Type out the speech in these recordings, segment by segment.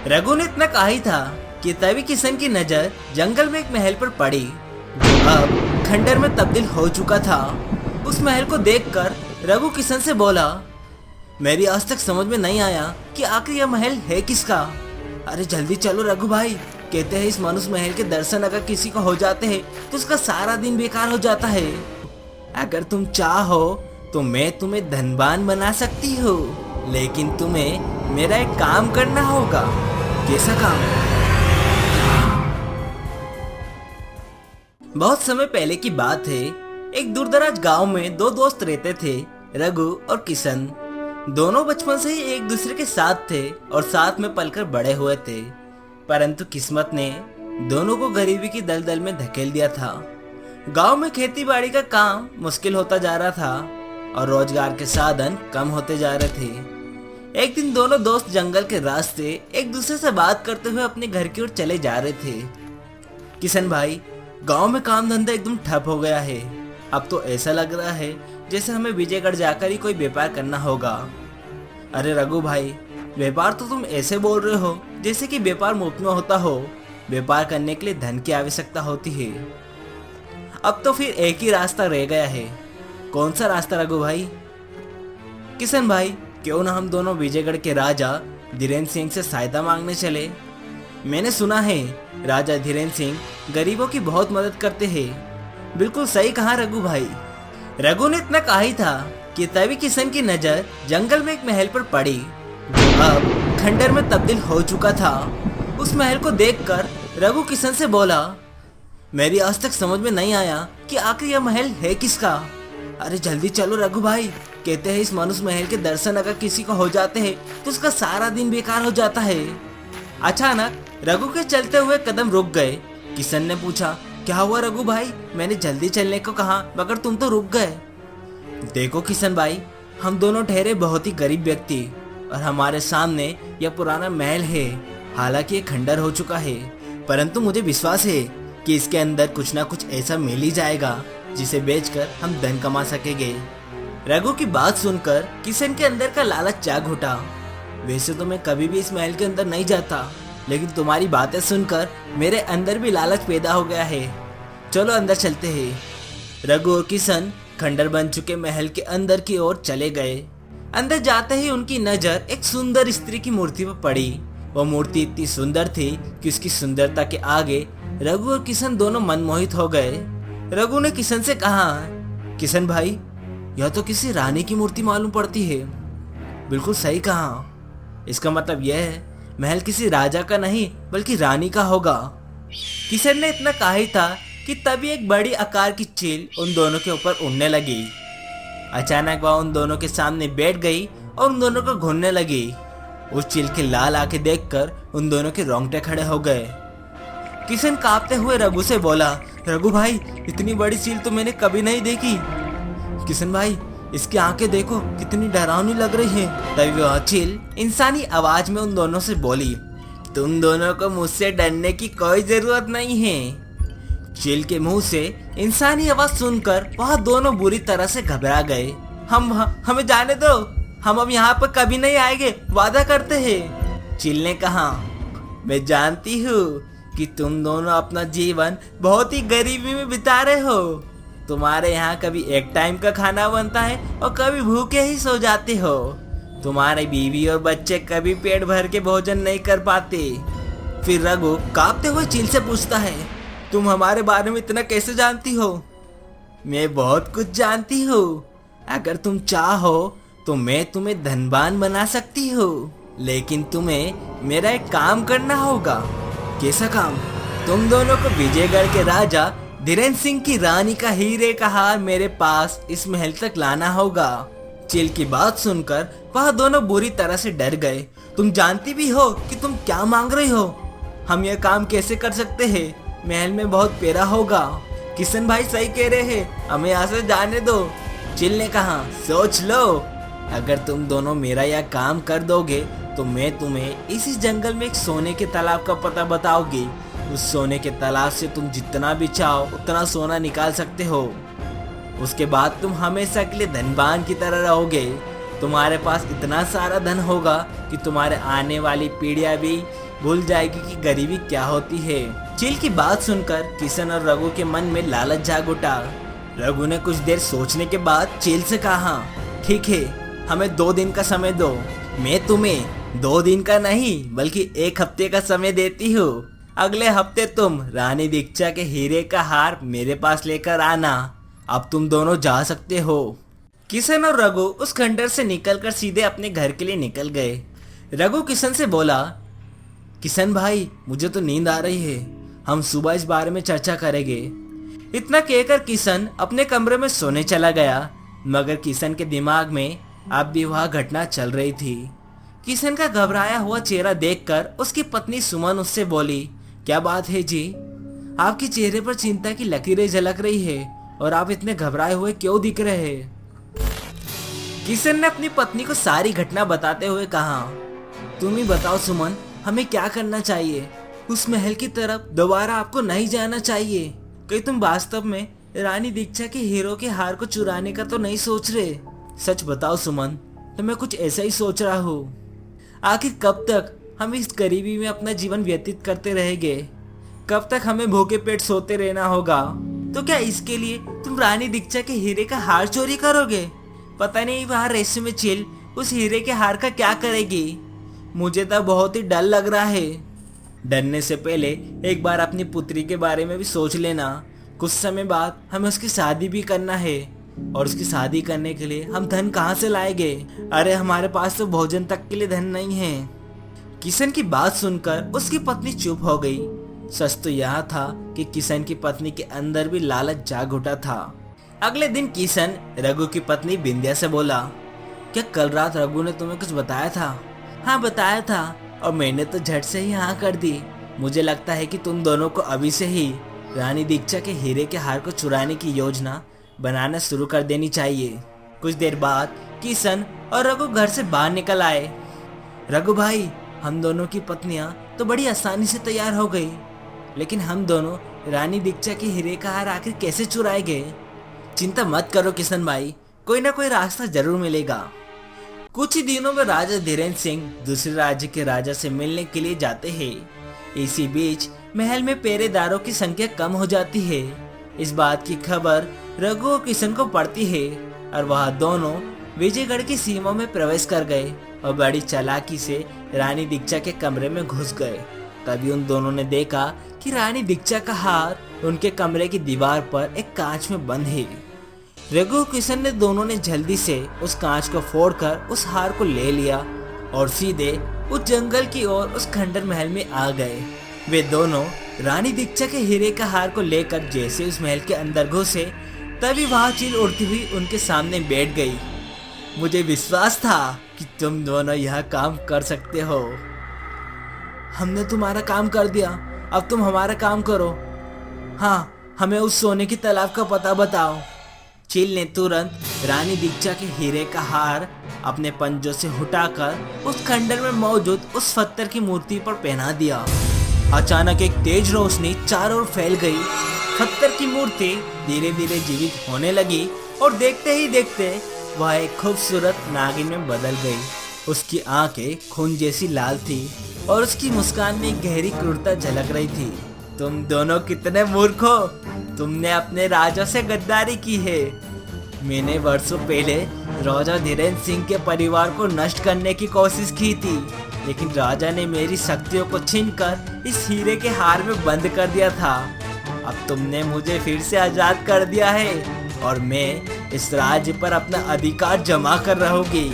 रघु ने इतना कहा ही था कि तभी किशन की नजर जंगल में एक महल पर पड़ी जो अब खंडर में तब्दील हो चुका था। उस महल को देखकर रघु किशन से बोला, मेरी आज तक समझ में नहीं आया कि आखिर यह महल है किसका। अरे जल्दी चलो रघु भाई, कहते हैं इस मनुष्य महल के दर्शन अगर किसी को हो जाते हैं तो उसका सारा दिन बेकार हो जाता है। अगर तुम चाहो तो मैं तुम्हें धनवान बना सकती हूँ, लेकिन तुम्हें मेरा एक काम करना होगा। कैसा काम? बहुत समय पहले की बात है। एक दूरदराज गांव में दो दोस्त रहते थे, रघु और किशन। दोनों बचपन से ही एक दूसरे के साथ थे और साथ में पलकर बड़े हुए थे, परंतु किस्मत ने दोनों को गरीबी की दलदल में धकेल दिया था। गांव में खेती बाड़ी का काम मुश्किल होता जा रहा था और रोजगार के साधन कम होते जा रहे थे। एक दिन दोनों दोस्त जंगल के रास्ते एक दूसरे से बात करते हुए अपने घर की ओर चले जा रहे थे। किशन भाई, गांव में काम धंधा एकदम ठप हो गया है। अब तो ऐसा लग रहा है जैसे हमें विजयगढ़ जाकर ही कोई व्यापार करना होगा। अरे रघु भाई, व्यापार तो तुम ऐसे बोल रहे हो जैसे कि व्यापार मुफ्त में होता हो। व्यापार करने के लिए धन की आवश्यकता होती है। अब तो फिर एक ही रास्ता रह गया है। कौन सा रास्ता रघु भाई? किशन भाई, क्यों ना हम दोनों विजयगढ़ के राजा धीरेन्द्र सिंह से सहायता मांगने चले। मैंने सुना है राजा धीरेन्द्र सिंह गरीबों की बहुत मदद करते हैं। बिल्कुल सही कहा रघु भाई। रघु ने इतना कहा ही था कि तभी किशन की नजर जंगल में एक महल पर पड़ी जो अब खंडर में तब्दील हो चुका था। उस महल को देखकर रघु किशन से बोला, मेरी आज तक समझ में नहीं आया कि आखिर यह महल है किसका। अरे जल्दी चलो रघु भाई, कहते हैं इस मनुष्य महल के दर्शन अगर किसी को हो जाते हैं तो उसका सारा दिन बेकार हो जाता है। अचानक रघु के चलते हुए कदम रुक गए। किशन ने पूछा, क्या हुआ रघु भाई? मैंने जल्दी चलने को कहा मगर तुम तो रुक गए। देखो किशन भाई, हम दोनों ठहरे बहुत ही गरीब व्यक्ति और हमारे सामने यह पुराना महल है। हालांकि ये खंडर हो चुका है, परंतु मुझे विश्वास है कि इसके अंदर कुछ ना कुछ ऐसा मिल ही जाएगा जिसे बेचकर हम धन कमा सकेंगे। रघु की बात सुनकर किशन के अंदर का लालच जाग उठा। वैसे तो मैं कभी भी इस महल के अंदर नहीं जाता, लेकिन तुम्हारी बातें सुनकर मेरे अंदर भी लालच पैदा हो गया है। चलो अंदर चलते हैं। रघु और किशन खंडर बन चुके महल के अंदर की ओर चले गए। अंदर जाते ही उनकी नजर एक सुंदर स्त्री की मूर्ति पर पड़ी। वो मूर्ति इतनी सुंदर थी कि उसकी सुंदरता के आगे रघु और किशन दोनों मनमोहित हो गए। रघु ने किशन से कहा, किशन भाई, यह तो किसी रानी की मूर्ति मालूम पड़ती है। बिल्कुल सही कहा। इसका मतलब यह है महल किसी राजा का नहीं बल्कि रानी का होगा। किशन ने इतना कहा ही था कि तभी एक बड़ी आकार की चील उन दोनों के ऊपर उड़ने लगी। अचानक वह उन दोनों के सामने बैठ गई और उन दोनों को घूरने लगी। उस चील की लाल आंखें देखकर उन दोनों के रोंगटे खड़े हो गए। किशन कांपते हुए रघु से बोला, रघु भाई, इतनी बड़ी चील तो मैंने कभी नहीं देखी। किशन भाई, इसकी आंखें देखो कितनी डरावनी लग रही है। तभी वह चील इंसानी आवाज में उन दोनों से बोली, तुम दोनों को मुझसे डरने की कोई जरूरत नहीं है। चील के मुंह से इंसानी आवाज सुनकर वह दोनों बुरी तरह से घबरा गए। हमें जाने दो, हम अब यहाँ पर कभी नहीं आएंगे, वादा करते हैं। चील ने कहा, मैं जानती हूँ कि तुम दोनों अपना जीवन बहुत ही गरीबी में बिता रहे हो। तुम्हारे यहाँ कभी एक टाइम का खाना बनता है और कभी भूखे ही सो जाते हो। तुम्हारे बीवी और बच्चे कभी पेट भर के भोजन नहीं कर पाते। फिर रघु कांपते हुए चील से पूछता है, तुम हमारे बारे में इतना कैसे जानती हो? मैं बहुत कुछ जानती हूँ। अगर तुम चाहो तो मैं तुम्हें धनवान बना सकती हूँ, लेकिन तुम्हें मेरा एक काम करना होगा। कैसा काम? तुम दोनों को विजयगढ़ के राजा धीरेन्द्र सिंह की रानी का हीरे का हार मेरे पास इस महल तक लाना होगा। चील की बात सुनकर वह दोनों बुरी तरह से डर गए। तुम जानती भी हो कि तुम क्या मांग रही हो? हम यह काम कैसे कर सकते हैं? महल में बहुत पेरा होगा। किशन भाई सही कह रहे हैं, हमें यहाँ से जाने दो। चील ने कहा, सोच लो, अगर तुम दोनों मेरा यह काम कर दोगे तो मैं तुम्हें इसी जंगल में एक सोने के तालाब का पता बताऊंगी। उस सोने के तालाब से तुम जितना भी चाहो उतना सोना निकाल सकते हो। उसके बाद तुम हमेशा के लिए धनवान की तरह रहोगे। तुम्हारे पास इतना सारा धन होगा कि तुम्हारे आने वाली पीढ़ियां भी भूल जाएगी कि गरीबी क्या होती है। चील की बात सुनकर किशन और रघु के मन में लालच जाग उठा। रघु ने कुछ देर सोचने के बाद चील से कहा, ठीक है, हमें 2 दिन का समय दो। मैं तुम्हें 2 दिन का नहीं बल्कि 1 हफ्ते का समय देती हूँ। अगले हफ्ते तुम रानी दीक्षा के हीरे का हार मेरे पास लेकर आना। अब तुम दोनों जा सकते हो। किशन और रघु उस खंडर से निकलकर सीधे अपने घर के लिए निकल गए। रघु किशन से बोला, किशन भाई, मुझे तो नींद आ रही है, हम सुबह इस बारे में चर्चा करेंगे। इतना कहकर किशन अपने कमरे में सोने चला गया, मगर किशन के दिमाग में अब भी वह घटना चल रही थी। किशन का घबराया हुआ चेहरा देखकर उसकी पत्नी सुमन उससे बोली, क्या बात है जी, आपके चेहरे पर चिंता की लकीरें झलक रही है और आप इतने घबराए हुए क्यों दिख रहे हैं? किशन ने अपनी पत्नी को सारी घटना बताते हुए कहा, तुम ही बताओ सुमन, हमें क्या करना चाहिए? उस महल की तरफ दोबारा आपको नहीं जाना चाहिए। कहीं तुम वास्तव में रानी दीक्षा के हीरो के हार को चुराने का तो नहीं सोच रहे? सच बताओ सुमन, तो मैं कुछ ऐसा ही सोच रहा हूँ। आखिर कब तक हम इस गरीबी में अपना जीवन व्यतीत करते रहेंगे? कब तक हमें भूखे पेट सोते रहना होगा? तो क्या इसके लिए तुम रानी दीक्षा के हीरे का हार चोरी करोगे? पता नहीं वहाँ रहस्यमय चील उस हीरे के हार का क्या करेगी। मुझे तो बहुत ही डर लग रहा है। डरने से पहले एक बार अपनी पुत्री के बारे में भी सोच लेना। कुछ समय बाद हमें उसकी शादी भी करना है, और उसकी शादी करने के लिए हम धन कहाँ से लाएंगे? अरे हमारे पास तो भोजन तक के लिए धन नहीं है। किशन की बात सुनकर उसकी पत्नी चुप हो गई। सच तो यह था कि किशन की पत्नी के अंदर भी लालच जाग उठा था। अगले दिन किशन रघु की पत्नी बिंदिया से बोला, क्या कल रात रघु ने तुम्हें कुछ बताया था? हाँ बताया था, और मैंने तो झट से ही हाँ कर दी। मुझे लगता है कि तुम दोनों को अभी से ही रानी दीक्षा के हीरे के हार को चुराने की योजना बनाना शुरू कर देनी चाहिए। कुछ देर बाद किशन और रघु घर से बाहर निकल आए। रघु भाई, हम दोनों की पत्नियां तो बड़ी आसानी से तैयार हो गई, लेकिन हम दोनों रानी दीक्षा के हीरे का हार आखिर कैसे चुराएंगे? चिंता मत करो किशन भाई, कोई ना कोई रास्ता जरूर मिलेगा। कुछ ही दिनों में राजा धीरेन्द्र सिंह दूसरे राज्य के राजा से मिलने के लिए जाते हैं। इसी बीच महल में पहरेदारों की संख्या कम हो जाती है। इस बात की खबर रघु और किशन को पड़ती है, और वह दोनों विजयगढ़ की सीमा में प्रवेश कर गए और बड़ी चालाकी से रानी दीक्षा के कमरे में घुस गए। तभी उन दोनों ने देखा कि रानी दीक्षा का हार उनके कमरे की दीवार पर एक कांच में बंद है। रघु और किशन ने दोनों ने जल्दी से उस कांच को फोड़कर उस हार को ले लिया और सीधे उस जंगल की ओर उस खंडर महल में आ गए। वे दोनों रानी दीक्षा के हीरे का हार को लेकर जैसे उस महल के अंदर घुसे, तभी वहां चील उड़ती हुई उनके सामने बैठ गई। मुझे विश्वास था कि तुम दोनों यह काम कर सकते हो। हमने तुम्हारा काम कर दिया, अब तुम हमारा काम करो। हाँ, हमें उस सोने की तालाब का पता बताओ। चील ने तुरंत रानी दीक्षा के हीरे का हार अपने पंजों से उठाकर उस खंडर में मौजूद उस पत्थर की मूर्ति पर पहना दिया। अचानक एक तेज रोशनी चारों ओर फैल गई। पत्थर की मूर्ति धीरे धीरे जीवित होने लगी और देखते ही देखते वह एक खूबसूरत नागिन में बदल गई। उसकी आंखें खून जैसी लाल थी और उसकी मुस्कान में गहरी क्रूरता झलक रही थी। तुम दोनों कितने मूर्ख हो! तुमने अपने राजा से गद्दारी की है। मैंने वर्षों पहले राजा धीरेन्द्र सिंह के परिवार को नष्ट करने की कोशिश की थी, लेकिन राजा ने मेरी शक्तियों को छीनकर इस हीरे के हार में बंद कर दिया था। अब तुमने मुझे फिर से आजाद कर दिया है और मैं इस राज्य पर अपना अधिकार जमा कर रहूंगी,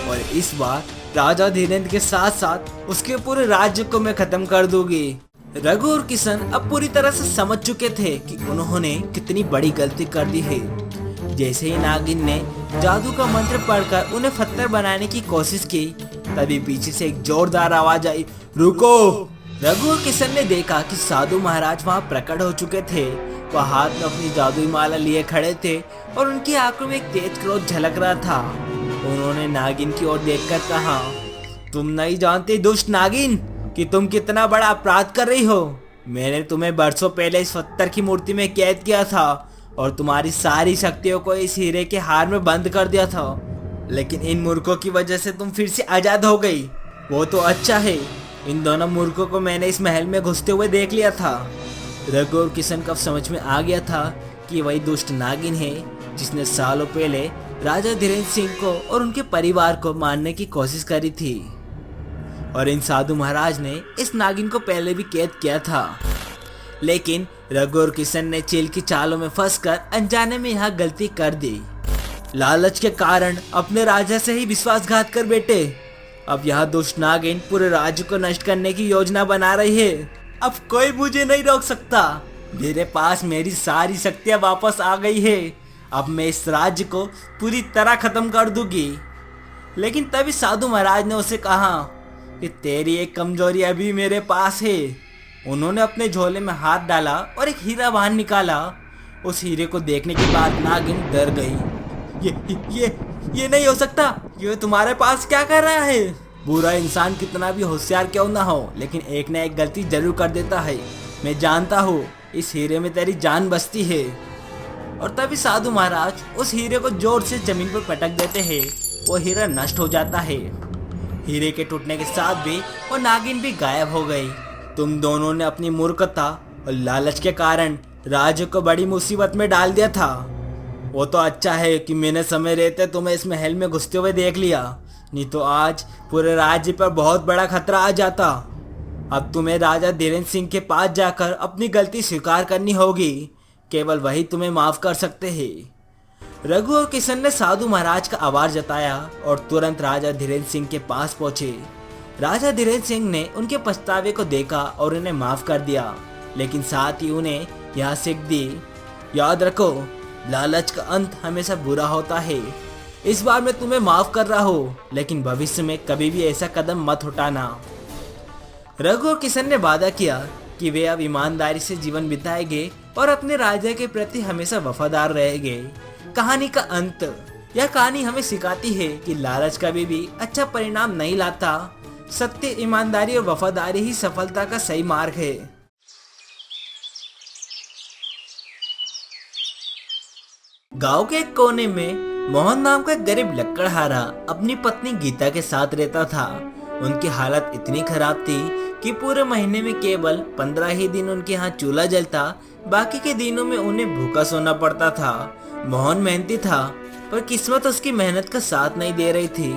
और इस बार राजा धीरेन्द्र के साथ साथ उसके पूरे राज्य को मैं खत्म कर दूंगी। रघु और किशन अब पूरी तरह से समझ चुके थे कि उन्होंने कितनी बड़ी गलती कर दी है। जैसे ही नागिन ने जादू का मंत्र पढ़कर उन्हें पत्थर बनाने की कोशिश की, तभी पीछे से एक जोरदार आवाज आई, रुको! रघु और किशन ने देखा कि साधु महाराज वहां प्रकट हो चुके थे। वह हाथ में अपनी जादुई माला लिए खड़े थे और उनकी आंखों में एक तेज क्रोध झलक रहा था। उन्होंने नागिन की ओर देखकर कहा, तुम नहीं जानते दुष्ट नागिन कि तुम कितना बड़ा अपराध कर रही हो। मैंने तुम्हें बरसों पहले इस पत्थर की मूर्ति में कैद किया था और तुम्हारी सारी शक्तियों को इस हीरे के हार में बंद कर दिया था, लेकिन इन मूर्खों की वजह से तुम फिर से आजाद हो गई। वो तो अच्छा है, इन दोनों मूर्खों को मैंने इस महल में घुसते हुए देख लिया था। रघु और किशन को समझ में आ गया था कि वही दुष्ट नागिन है जिसने सालों पहले राजा धीरेन्द्र सिंह को और उनके परिवार को मारने की कोशिश करी थी, और इन साधु महाराज ने इस नागिन को पहले भी कैद किया था। लेकिन रघु और किशन ने चील की चालों में फंसकर अनजाने में यह गलती कर दी। लालच के कारण अपने राजा से ही विश्वासघात कर बैठे। अब यह दुष्ट नागिन पूरे राज्य को नष्ट करने की योजना बना रही है। अब कोई मुझे नहीं रोक सकता। मेरे पास मेरी सारी शक्तियां वापस आ गई है। अब मैं इस राज्य को पूरी तरह खत्म कर दूंगी। लेकिन तभी साधु महाराज ने उसे कहा कि तेरी एक कमजोरी अभी मेरे पास है। उन्होंने अपने झोले में हाथ डाला और एक हीरा बाहर निकाला। उस हीरे को देखने के बाद नागिन डर गई। ये नहीं हो सकता। ये तुम्हारे पास क्या कर रहा है? बुरा इंसान कितना भी होशियार क्यों ना हो, लेकिन एक न एक गलती जरूर कर देता है। मैं जानता हूँ इस हीरे में तेरी जान बसती है। और तभी साधु महाराज उस हीरे को जोर से जमीन पर पटक देते हैं। वो हीरा नष्ट हो जाता है। हीरे के टूटने के साथ भी वो नागिन भी गायब हो गई। तुम दोनों ने अपनी मूर्खता और लालच के कारण राज्य को बड़ी मुसीबत में डाल दिया था। वो तो अच्छा है कि मैंने समय रहते तुम्हें इस महल में घुसते हुए देख लिया, नहीं तो आज पूरे राज्य पर बहुत बड़ा खतरा आ जाता। अब तुम्हें राजा धीरेन्द्र सिंह के पास जाकर अपनी गलती स्वीकार करनी होगी। केवल वही तुम्हें माफ कर सकते हैं। रघु और किशन ने साधु महाराज का आभार जताया और तुरंत राजा धीरेन्द्र सिंह के पास पहुंचे। राजा धीरेन्द्र सिंह ने उनके पछतावे को देखा और उन्हें माफ कर दिया, लेकिन साथ ही उन्हें यह सीख दी, याद रखो लालच का अंत हमेशा बुरा होता है। इस बार मैं तुम्हें माफ कर रहा हूँ, लेकिन भविष्य में कभी भी ऐसा कदम मत उठाना। रघु और किशन ने वादा किया कि वे अब ईमानदारी से जीवन बिताएंगे और अपने राजा के प्रति हमेशा वफादार रहेंगे। कहानी का अंत। यह कहानी हमें सिखाती है कि लालच कभी भी अच्छा परिणाम नहीं लाता। सत्य, ईमानदारी और वफादारी ही सफलता का सही मार्ग है। गांव के एक कोने में मोहन नाम का एक गरीब लकड़हारा अपनी पत्नी गीता के साथ रहता था। उनकी हालत इतनी खराब थी कि पूरे महीने में केवल 15 ही दिन उनके यहाँ चूल्हा जलता, बाकी के दिनों में उन्हें भूखा सोना पड़ता था। मोहन मेहनती था, पर किस्मत उसकी मेहनत का साथ नहीं दे रही थी।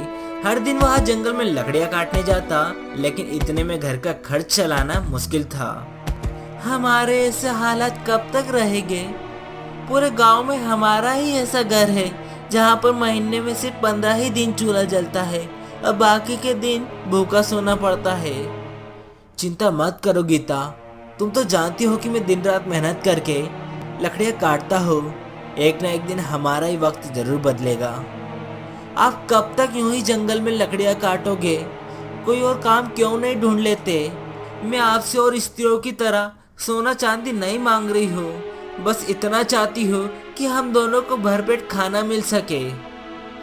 हर दिन वह जंगल में लकड़ियाँ काटने जाता, लेकिन इतने में घर का खर्च चलाना मुश्किल था। हमारे ऐसे हालात कब तक रहेंगे? पूरे गांव में हमारा ही ऐसा घर है जहां पर महीने में सिर्फ 15 ही दिन चूल्हा जलता है और बाकी के दिन भूखा सोना पड़ता है। चिंता मत करो गीता, तुम तो जानती हो कि मैं दिन रात मेहनत करके लकड़ियाँ काटता हूँ। एक न एक दिन हमारा ही वक्त जरूर बदलेगा। आप कब तक यूं ही जंगल में लकड़ियाँ काटोगे? कोई और काम क्यों नहीं ढूंढ लेते? मैं आपसे और स्त्रियों की तरह सोना चांदी नहीं मांग रही हूँ, बस इतना चाहती हूँ कि हम दोनों को भरपेट खाना मिल सके।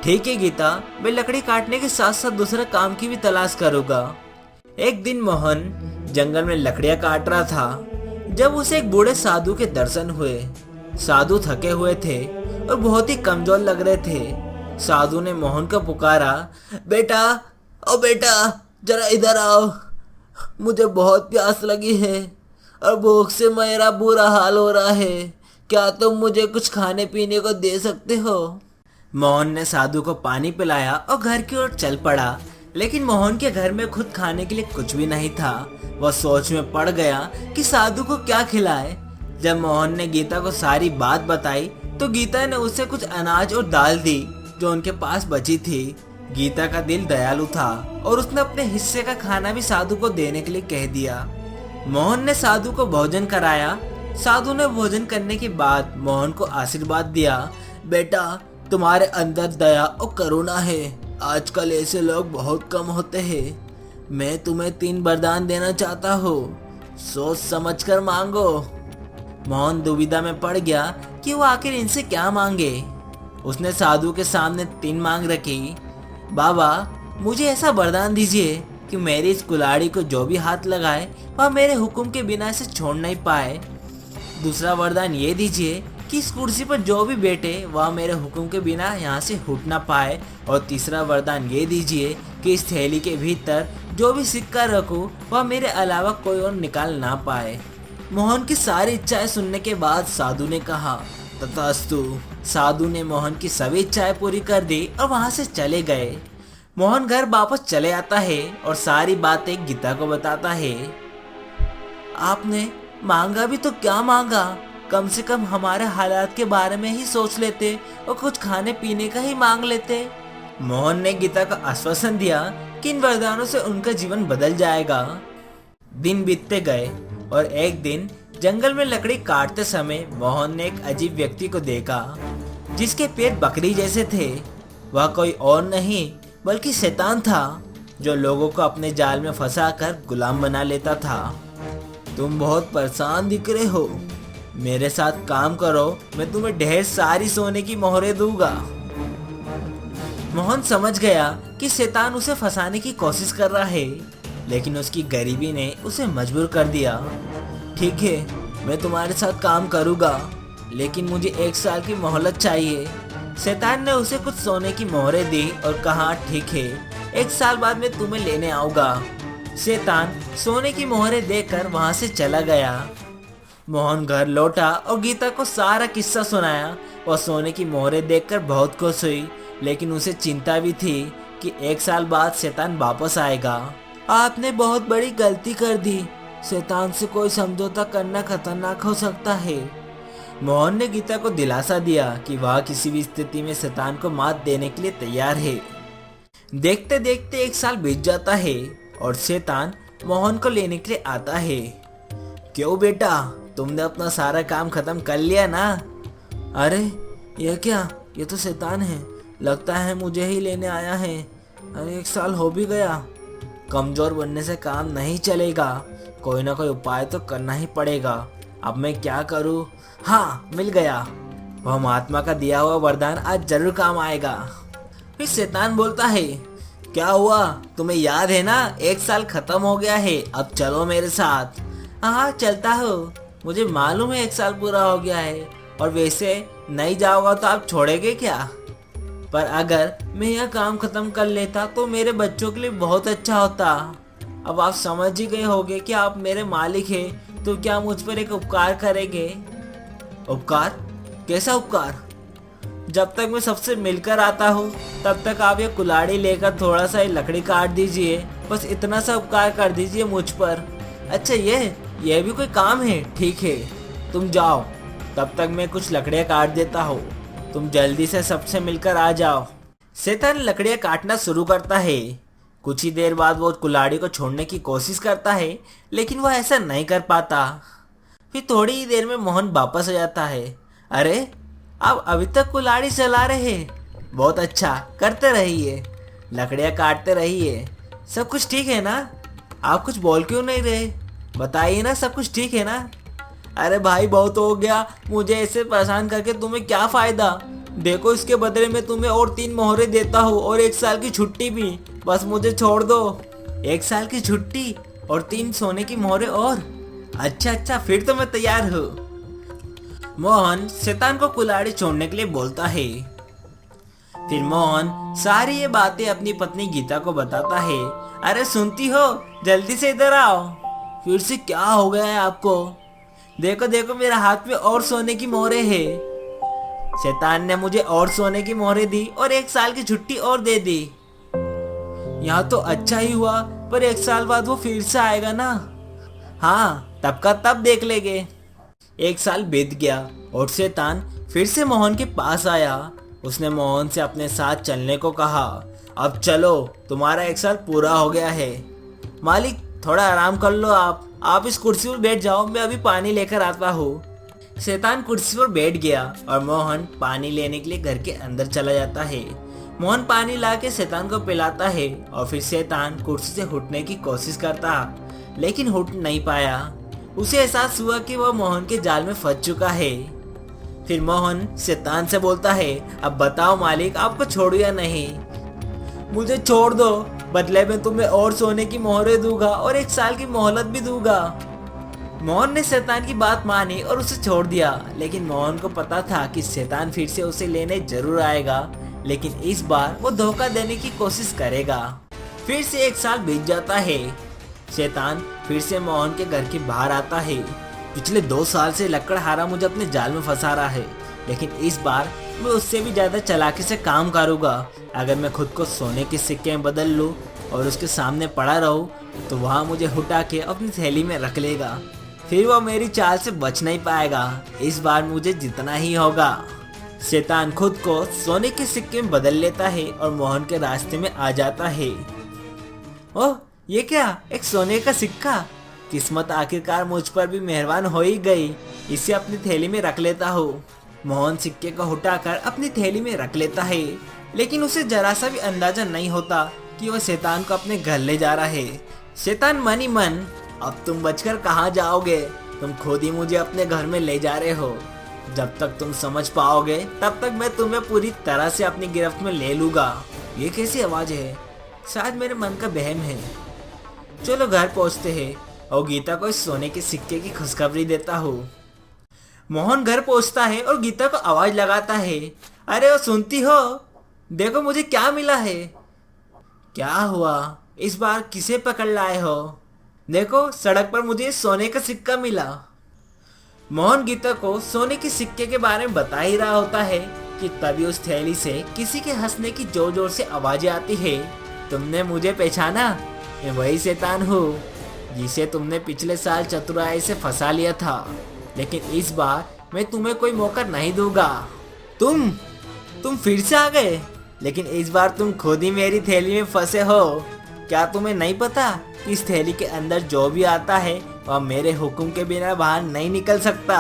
ठीक है गीता, मैं लकड़ी काटने के साथ साथ दूसरा काम की भी तलाश करूँगा। एक दिन मोहन जंगल में लकड़ियाँ काट रहा था जब उसे एक बूढ़े साधु के दर्शन हुए। साधु थके हुए थे और बहुत ही कमजोर लग रहे थे। साधु ने मोहन को पुकारा, बेटा ओ बेटा जरा इधर आओ, मुझे बहुत प्यास लगी है और भूख से मेरा बुरा हाल हो रहा है। क्या तुम मुझे कुछ खाने पीने को दे सकते हो? मोहन ने साधु को पानी पिलाया और घर की ओर चल पड़ा, लेकिन मोहन के घर में खुद खाने के लिए कुछ भी नहीं था। वह सोच में पड़ गया कि साधु को क्या खिलाए। जब मोहन ने गीता को सारी बात बताई तो गीता ने उसे कुछ अनाज और दाल दी जो उनके पास बची थी। गीता का दिल दयालु था और उसने अपने हिस्से का खाना भी साधु को देने के लिए कह दिया। मोहन ने साधु को भोजन कराया। साधु ने भोजन करने के बाद मोहन को आशीर्वाद दिया, बेटा तुम्हारे अंदर दया और करुणा है। आजकल ऐसे लोग बहुत कम होते हैं। मैं तुम्हें 3 वरदान देना चाहता हूँ, सोच समझकर मांगो। मोहन दुविधा में पड़ गया कि वो आखिर इनसे क्या मांगे। उसने साधु के सामने 3 मांग रखी। बाबा मुझे ऐसा वरदान दीजिए कि मेरी इस कुल्हाड़ी को जो भी हाथ लगाए वह मेरे हुक्म के बिना इसे छोड़ नहीं पाए। दूसरा वरदान ये दीजिए कि इस कुर्सी पर जो भी बैठे वह मेरे हुक्म के बिना यहाँ से उठ ना पाए। और तीसरा वरदान ये दीजिए कि इस थैली के भीतर जो भी सिक्का रखूं वह मेरे अलावा कोई और निकाल ना पाए। मोहन की सारी इच्छाएं सुनने के बाद साधु ने कहा, तथास्तु। साधु ने मोहन की सभी इच्छाएं पूरी कर दी और वहां से चले गए। मोहन घर वापस चले आता है और सारी बातें गीता को बताता है। आपने मांगा भी तो क्या मांगा, कम से कम हमारे हालात के बारे में ही सोच लेते और कुछ खाने पीने का ही मांग लेते। मोहन ने गीता को आश्वासन दिया कि इन वरदानों से उनका जीवन बदल जाएगा। दिन बीतते गए और एक दिन जंगल में लकड़ी काटते समय मोहन ने एक अजीब व्यक्ति को देखा जिसके पेट बकरी जैसे थे। वह कोई और नहीं बल्कि शैतान था जो लोगों को अपने जाल में फंसाकर गुलाम बना लेता था। तुम बहुत परेशान दिख रहे हो, मेरे साथ काम करो, मैं तुम्हें ढेर सारी सोने की मोहरें दूंगा। मोहन समझ गया कि शैतान उसे फंसाने की कोशिश कर रहा है, लेकिन उसकी गरीबी ने उसे मजबूर कर दिया। ठीक है, मैं तुम्हारे साथ काम करूंगा, लेकिन मुझे 1 साल की मोहलत चाहिए। शैतान ने उसे कुछ सोने की मोहरें दी और कहा, ठीक है, 1 साल बाद मैं तुम्हें लेने आऊंगा। शैतान सोने की मोहरें देकर वहां से चला गया। मोहन घर लौटा और गीता को सारा किस्सा सुनाया। वह सोने की मोहरें देखकर बहुत खुश हुई, लेकिन उसे चिंता भी थी कि 1 साल बाद शैतान वापस आएगा। आपने बहुत बड़ी गलती कर दी, शैतान से कोई समझौता करना खतरनाक हो सकता है। मोहन ने गीता को दिलासा दिया कि वह किसी भी स्थिति में शैतान को मात देने के लिए तैयार है। देखते देखते 1 साल बीत जाता है और शैतान मोहन को लेने के लिए आता है। क्यों बेटा, तुमने अपना सारा काम खत्म कर लिया ना? अरे यह क्या, ये तो शैतान है, लगता है मुझे ही लेने आया है। अरे 1 साल हो भी गया। कमजोर बनने से काम नहीं चलेगा, कोई ना कोई उपाय तो करना ही पड़ेगा। अब मैं क्या करूं? हाँ, मिल गया, वह महात्मा का दिया हुआ वरदान आज जरूर काम आएगा। फिर शैतान बोलता है, क्या हुआ, तुम्हें याद है ना, 1 साल खत्म हो गया है, अब चलो मेरे साथ। हाँ चलता हो, मुझे मालूम है 1 साल पूरा हो गया है, और वैसे नहीं जाओगा तो आप छोड़ेंगे क्या? पर अगर मैं यह काम खत्म कर लेता तो मेरे बच्चों के लिए बहुत अच्छा होता। अब आप समझ ही गए होंगे कि आप मेरे मालिक हैं, तो क्या मुझ पर एक उपकार करेंगे? उपकार? कैसा उपकार? जब तक मैं सबसे मिलकर आता हूँ तब तक आप ये कुल्हाड़ी लेकर थोड़ा सा ये लकड़ी काट दीजिए, बस इतना सा उपकार कर दीजिए मुझ पर। अच्छा ये भी कोई काम है? ठीक है, तुम जाओ, तब तक मैं कुछ लकड़ियाँ काट देता हूँ, तुम जल्दी से सबसे मिलकर आ जाओ। शैतान लकड़ियाँ काटना शुरू करता है। कुछ ही देर बाद वो कुल्हाड़ी को छोड़ने की कोशिश करता है, लेकिन वह ऐसा नहीं कर पाता। फिर थोड़ी ही देर में मोहन वापस आ जाता है। अरे आप अभी तक कुल्हाड़ी चला रहे हैं, बहुत अच्छा, करते रहिए, लकड़ियाँ काटते रहिए। सब कुछ ठीक है ना? आप कुछ बोल क्यों नहीं रहे? बताइए ना, सब कुछ ठीक है ना? अरे भाई बहुत हो गया, मुझे ऐसे परेशान करके तुम्हें क्या फायदा? देखो इसके बदले में तुम्हें और 3 मोहरें देता हूँ और 1 साल की छुट्टी भी, बस मुझे छोड़ दो। 1 साल की छुट्टी और 3 सोने की मोहरें और? अच्छा, फिर तो मैं तैयार हूँ। मोहन शैतान को कुल्हाड़ी छोड़ने के लिए बोलता है। फिर मोहन सारी ये बातें अपनी पत्नी गीता को बताता है। अरे सुनती हो, जल्दी से इधर आओ। फिर से क्या हो गया है आपको? देखो मेरे हाथ में और सोने की मोहरें हैं। शैतान ने मुझे और सोने की मोहरें दी और 1 साल की छुट्टी और दे दी। यहाँ तो अच्छा ही हुआ, पर 1 साल बाद वो फिर से आएगा ना? हाँ, तब का तब देख लेंगे। 1 साल बीत गया और शैतान फिर से मोहन के पास आया। उसने मोहन से अपने साथ चलने को कहा। अब चलो, तुम्हारा 1 साल पूरा हो गया है। मालिक थोड़ा आराम कर लो, आप इस कुर्सी पर बैठ जाओ, मैं अभी पानी लेकर आता हूँ। शैतान कुर्सी पर बैठ गया और मोहन पानी लेने के लिए घर के अंदर चला जाता है। मोहन पानी लाके शैतान को पिलाता है और फिर शैतान कुर्सी से उठने की कोशिश करता, लेकिन उठ नहीं पाया। उसे एहसास हुआ कि वह मोहन के जाल में फंस चुका है। फिर मोहन शैतान से बोलता है, अब बताओ मालिक, आपको छोड़ू या नहीं? मुझे छोड़ दो, बदले में तुम्हें और सोने की मोहरें दूंगा और 1 साल की मोहलत भी दूंगा। मोहन ने शैतान की बात मानी और उसे छोड़ दिया, लेकिन मोहन को पता था कि शैतान फिर से उसे लेने जरूर आएगा, लेकिन इस बार वो धोखा देने की कोशिश करेगा। फिर से 1 साल बीत जाता है। शैतान फिर से मोहन के घर के बाहर आता है। पिछले 2 साल से लकड़हारा मुझे अपने जाल में फंसा रहा है, लेकिन इस बार मैं उससे भी ज्यादा चालाकी से काम करूंगा। अगर मैं खुद को सोने के सिक्के में बदल लूं और उसके सामने पड़ा रहूं, तो वहाँ मुझे उठा के अपनी थैली में रख लेगा। फिर वो मेरी चाल से बच नहीं पाएगा। इस बार मुझे जीतना ही होगा। शैतान खुद को सोने के सिक्के में बदल लेता है और मोहन के रास्ते में आ जाता है। ओह, ये क्या, एक सोने का सिक्का! किस्मत आखिरकार मुझ पर भी मेहरबान हो ही गई। इसे अपनी थैली में रख लेता हूँ। मोहन सिक्के को उठाकर अपनी थैली में रख लेता है, लेकिन उसे जरा सा भी अंदाजा नहीं होता कि वह शैतान को अपने घर ले जा रहा है। शैतान मन ही मन, अब तुम बचकर कहाँ जाओगे? तुम खुद ही मुझे अपने घर में ले जा रहे हो। जब तक तुम समझ पाओगे तब तक मैं तुम्हें पूरी तरह से अपनी गिरफ्त में ले लूंगा। ये कैसी आवाज है? शायद मेरे मन का बहम है। चलो घर पहुंचते हैं और गीता को इस सोने के सिक्के की खुशखबरी देता हूँ। मोहन घर पहुंचता है और गीता को आवाज लगाता है, अरे वो सुनती हो? देखो मुझे क्या मिला है। क्या हुआ? इस बार किसे पकड़ लाए हो? देखो सड़क पर मुझे सोने का सिक्का मिला। मोहन गीता को सोने के सिक्के के बारे में बता ही रहा होता है कि तभी उस थैली से किसी के हंसने की जोर जोर से आवाजें आती है। तुमने मुझे पहचाना? मैं वही शैतान हूँ जिसे तुमने पिछले साल चतुराई से फंसा लिया था, लेकिन इस बार मैं तुम्हें कोई मौका नहीं दूंगा। तुम फिर से आ गए, लेकिन इस बार तुम खुद ही मेरी थैली में फंसे हो। क्या तुम्हें नहीं पता कि इस थैली के अंदर जो भी आता है वह मेरे हुक्म के बिना बाहर नहीं निकल सकता।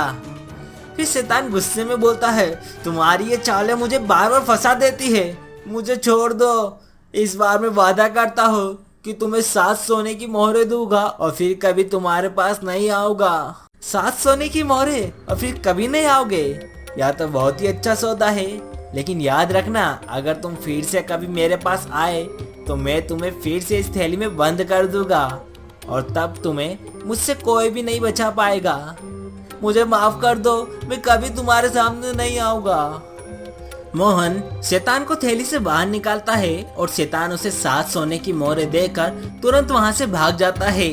फिर शैतान गुस्से में बोलता है, तुम्हारी ये चालें मुझे बार बार फंसा देती है। मुझे छोड़ दो। इस बार मैं वादा करता हूँ कि तुम्हें 7 सोने की मोहरें दूंगा और फिर कभी तुम्हारे पास नहीं आऊंगा। 7 सोने की मोहरें और फिर कभी नहीं आओगे? यह तो बहुत ही अच्छा सौदा है, लेकिन याद रखना, अगर तुम फिर से कभी मेरे पास आए तो मैं तुम्हें फिर से इस थैली में बंद कर दूंगा और तब तुम्हें मुझसे कोई भी नहीं बचा पाएगा। मुझे माफ कर दो, मैं कभी तुम्हारे सामने नहीं आऊंगा। मोहन शैतान को थैली से बाहर निकालता है और शैतान उसे 7 सोने की मोहरें देकर तुरंत वहां से भाग जाता है।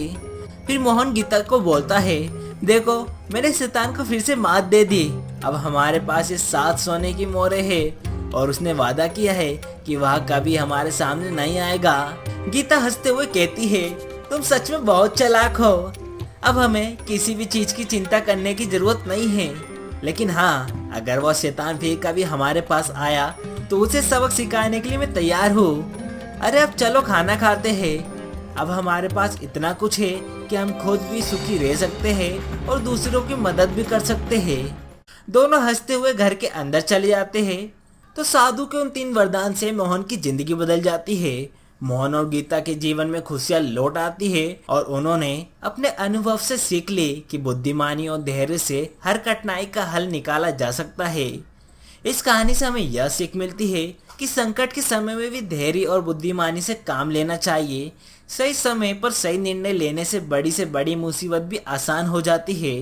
फिर मोहन गीता को बोलता है, देखो मैंने शैतान को फिर से मात दे दी। अब हमारे पास ये 7 सोने की मोहरें हैं और उसने वादा किया है कि वह कभी हमारे सामने नहीं आएगा। गीता हंसते हुए कहती है, तुम सच में बहुत चालाक हो। अब हमें किसी भी चीज की चिंता करने की जरूरत नहीं है, लेकिन हाँ, अगर वह शैतान फिर कभी हमारे पास आया तो उसे सबक सिखाने के लिए मैं तैयार हूँ। अरे अब चलो खाना खाते हैं। अब हमारे पास इतना कुछ है कि हम खुद भी सुखी रह सकते हैं और दूसरों की मदद भी कर सकते हैं। दोनों हंसते हुए घर के अंदर चले जाते हैं। तो साधु के उन 3 वरदान से मोहन की जिंदगी बदल जाती है। मोहन और गीता के जीवन में खुशियां लौट आती है और उन्होंने अपने अनुभव से सीख ली कि बुद्धिमानी और धैर्य से हर कठिनाई का हल निकाला जा सकता है। इस कहानी से हमें यह सीख मिलती है कि संकट के समय में भी धैर्य और बुद्धिमानी से काम लेना चाहिए। सही समय पर सही निर्णय लेने से बड़ी मुसीबत भी आसान हो जाती है।